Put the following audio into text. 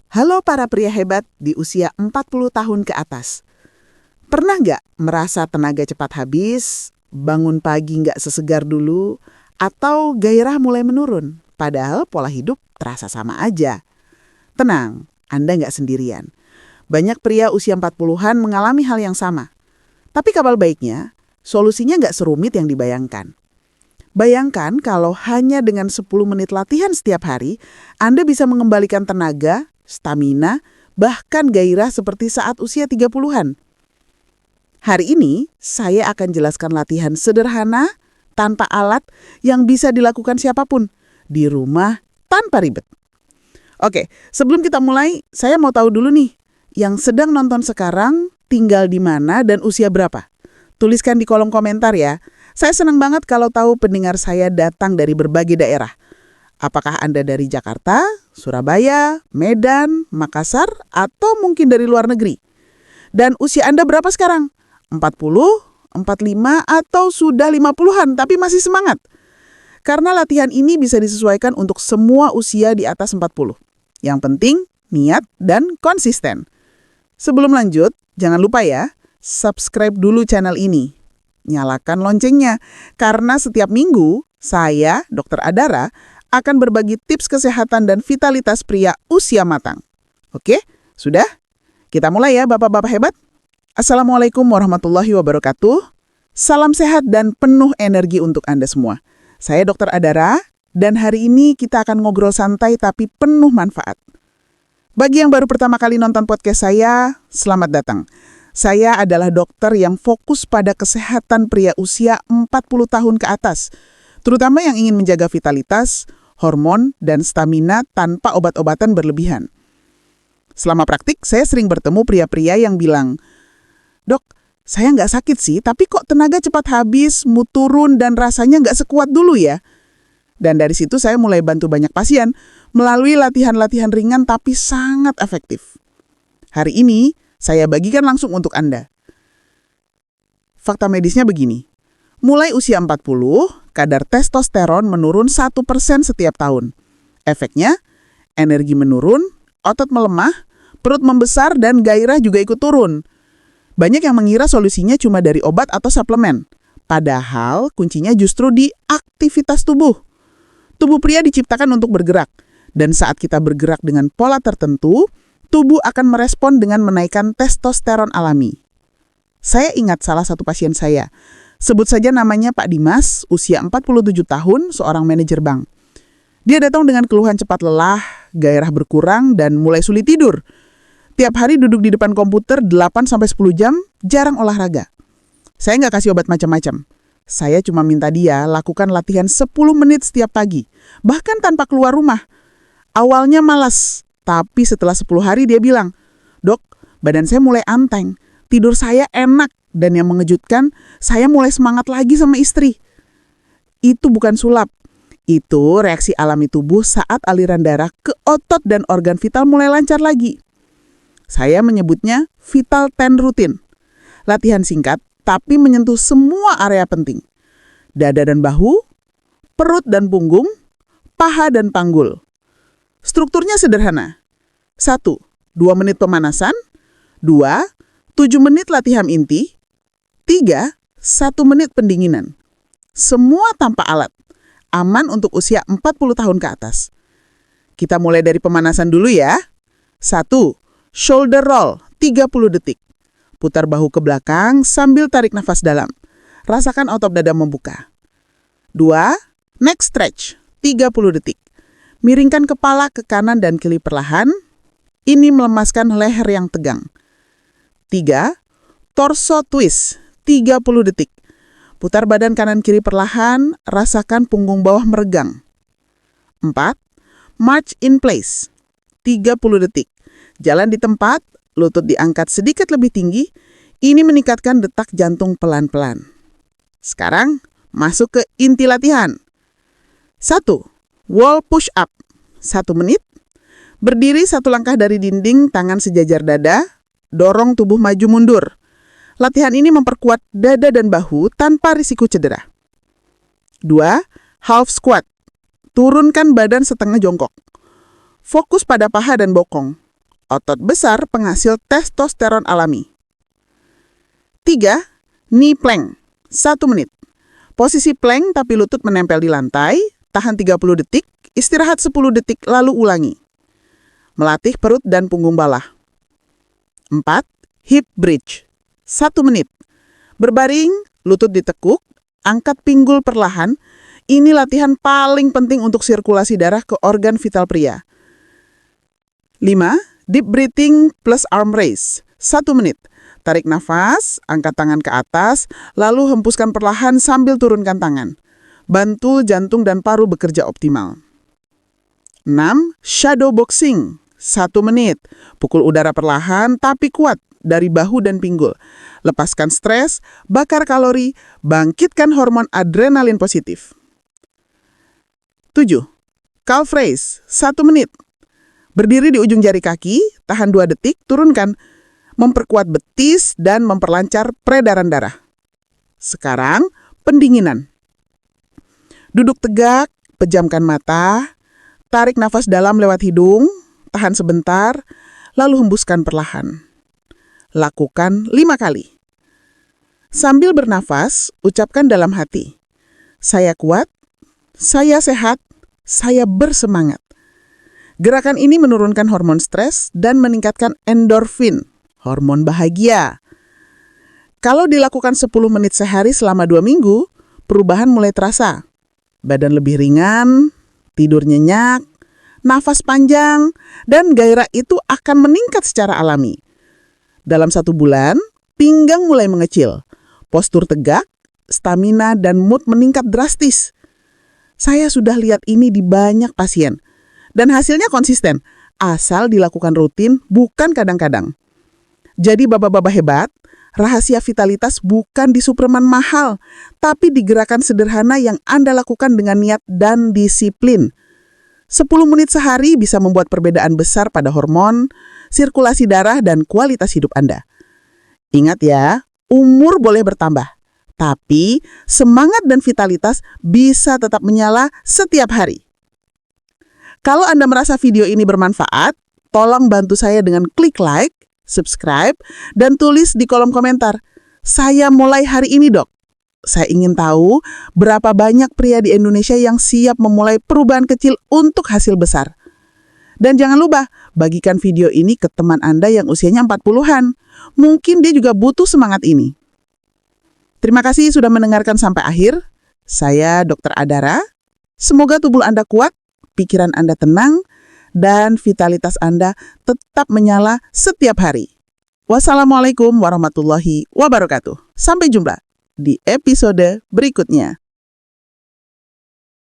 Halo para pria hebat di usia 40 tahun ke atas. Pernah nggak merasa tenaga cepat habis, bangun pagi nggak sesegar dulu, atau gairah mulai menurun? Padahal pola hidup terasa sama aja. Tenang, Anda nggak sendirian. Banyak pria usia 40-an mengalami hal yang sama. Tapi kabar baiknya, solusinya nggak serumit yang dibayangkan. Bayangkan kalau hanya dengan 10 menit latihan setiap hari, Anda bisa mengembalikan tenaga, stamina, bahkan gairah seperti saat usia 30-an. Hari ini, saya akan jelaskan latihan sederhana, tanpa alat, yang bisa dilakukan siapapun, di rumah, tanpa ribet. Oke, sebelum kita mulai, saya mau tahu dulu nih, yang sedang nonton sekarang tinggal di mana dan usia berapa? Tuliskan di kolom komentar ya. Saya senang banget kalau tahu pendengar saya datang dari berbagai daerah. Apakah Anda dari Jakarta, Surabaya, Medan, Makassar, atau mungkin dari luar negeri? Dan usia Anda berapa sekarang? 40, 45, atau sudah 50-an tapi masih semangat? Karena latihan ini bisa disesuaikan untuk semua usia di atas 40. Yang penting, niat dan konsisten. Sebelum lanjut, jangan lupa ya, subscribe dulu channel ini. Nyalakan loncengnya, karena setiap minggu, saya, Dr. Adara, akan berbagi tips kesehatan dan vitalitas pria usia matang. Oke, sudah? Kita mulai ya Bapak-Bapak hebat. Assalamualaikum warahmatullahi wabarakatuh. Salam sehat dan penuh energi untuk Anda semua. Saya Dr. Adara, dan hari ini kita akan ngobrol santai tapi penuh manfaat. Bagi yang baru pertama kali nonton podcast saya, selamat datang. Saya adalah dokter yang fokus pada kesehatan pria usia 40 tahun ke atas, terutama yang ingin menjaga vitalitas, hormon, dan stamina tanpa obat-obatan berlebihan. Selama praktik, saya sering bertemu pria-pria yang bilang, "Dok, saya nggak sakit sih, tapi kok tenaga cepat habis, mood turun, dan rasanya nggak sekuat dulu ya?" Dan dari situ saya mulai bantu banyak pasien melalui latihan-latihan ringan tapi sangat efektif. Hari ini, saya bagikan langsung untuk Anda. Fakta medisnya begini. Mulai usia 40, kadar testosteron menurun 1% setiap tahun. Efeknya, energi menurun, otot melemah, perut membesar, dan gairah juga ikut turun. Banyak yang mengira solusinya cuma dari obat atau suplemen. Padahal kuncinya justru di aktivitas tubuh. Tubuh pria diciptakan untuk bergerak. Dan saat kita bergerak dengan pola tertentu, tubuh akan merespon dengan menaikkan testosteron alami. Saya ingat salah satu pasien saya. Sebut saja namanya Pak Dimas, usia 47 tahun, seorang manajer bank. Dia datang dengan keluhan cepat lelah, gairah berkurang, dan mulai sulit tidur. Tiap hari duduk di depan komputer 8-10 jam, jarang olahraga. Saya nggak kasih obat macam-macam. Saya cuma minta dia lakukan latihan 10 menit setiap pagi, bahkan tanpa keluar rumah. Awalnya malas, tapi setelah 10 hari dia bilang, "Dok, badan saya mulai anteng, tidur saya enak, dan yang mengejutkan, saya mulai semangat lagi sama istri." Itu bukan sulap. Itu reaksi alami tubuh saat aliran darah ke otot dan organ vital mulai lancar lagi. Saya menyebutnya Vital 10 Routine. Latihan singkat, tapi menyentuh semua area penting. Dada dan bahu, perut dan punggung, paha dan panggul. Strukturnya sederhana. 1. 2 menit pemanasan. 2. 7 menit latihan inti. 3. 1 menit pendinginan. Semua tanpa alat. Aman untuk usia 40 tahun ke atas. Kita mulai dari pemanasan dulu ya. 1. Shoulder roll 30 detik. Putar bahu ke belakang sambil tarik nafas dalam. Rasakan otot dada membuka. 2. Neck stretch 30 detik. Miringkan kepala ke kanan dan kiri perlahan. Ini melemaskan leher yang tegang. 3. Torso twist 30 detik. Putar badan kanan kiri perlahan, rasakan punggung bawah meregang. 4. March in place 30 detik. Jalan di tempat, lutut diangkat sedikit lebih tinggi. Ini meningkatkan detak jantung pelan-pelan. Sekarang masuk ke inti latihan. 1. Wall push up 1 menit. Berdiri 1 langkah dari dinding, tangan sejajar dada, dorong tubuh maju mundur. Latihan ini memperkuat dada dan bahu tanpa risiko cedera. 2. Half squat. Turunkan badan setengah jongkok. Fokus pada paha dan bokong. otot besar penghasil testosteron alami. 3. Knee plank, 1 menit. Posisi plank tapi lutut menempel di lantai, tahan 30 detik, istirahat 10 detik lalu ulangi. Melatih perut dan punggung bawah. 4. Hip bridge, 1 menit. Berbaring, lutut ditekuk, angkat pinggul perlahan. Ini latihan paling penting untuk sirkulasi darah ke organ vital pria. 5. Deep breathing plus arm raise, 1 menit. Tarik nafas, angkat tangan ke atas, lalu hempuskan perlahan sambil turunkan tangan. Bantu jantung dan paru bekerja optimal. 6. Shadow boxing, 1 menit. Pukul udara perlahan tapi kuat dari bahu dan pinggul. Lepaskan stres, bakar kalori, bangkitkan hormon adrenalin positif. 7. Calf raise, 1 menit. Berdiri di ujung jari kaki, tahan 2 detik, turunkan. Memperkuat betis dan memperlancar peredaran darah. Sekarang, pendinginan. Duduk tegak, pejamkan mata, tarik nafas dalam lewat hidung, tahan sebentar, lalu hembuskan perlahan. Lakukan 5 kali. Sambil bernafas, ucapkan dalam hati, saya kuat, saya sehat, saya bersemangat. Gerakan ini menurunkan hormon stres dan meningkatkan endorfin, hormon bahagia. Kalau dilakukan 10 menit sehari selama 2 minggu, perubahan mulai terasa. Badan lebih ringan, tidur nyenyak, nafas panjang, dan gairah itu akan meningkat secara alami. Dalam 1 bulan, pinggang mulai mengecil, postur tegak, stamina dan mood meningkat drastis. Saya sudah lihat ini di banyak pasien. Dan hasilnya konsisten, asal dilakukan rutin, bukan kadang-kadang. Jadi bapak-bapak hebat, rahasia vitalitas bukan di suplemen mahal, tapi di gerakan sederhana yang Anda lakukan dengan niat dan disiplin. 10 menit sehari bisa membuat perbedaan besar pada hormon, sirkulasi darah, dan kualitas hidup Anda. Ingat ya, umur boleh bertambah, tapi semangat dan vitalitas bisa tetap menyala setiap hari. Kalau Anda merasa video ini bermanfaat, tolong bantu saya dengan klik like, subscribe, dan tulis di kolom komentar, saya mulai hari ini dok. Saya ingin tahu berapa banyak pria di Indonesia yang siap memulai perubahan kecil untuk hasil besar. Dan jangan lupa, bagikan video ini ke teman Anda yang usianya 40-an. Mungkin dia juga butuh semangat ini. Terima kasih sudah mendengarkan sampai akhir. Saya Dr. Adara. Semoga tubuh Anda kuat, pikiran Anda tenang, dan vitalitas Anda tetap menyala setiap hari. Wassalamualaikum warahmatullahi wabarakatuh. Sampai jumpa di episode berikutnya.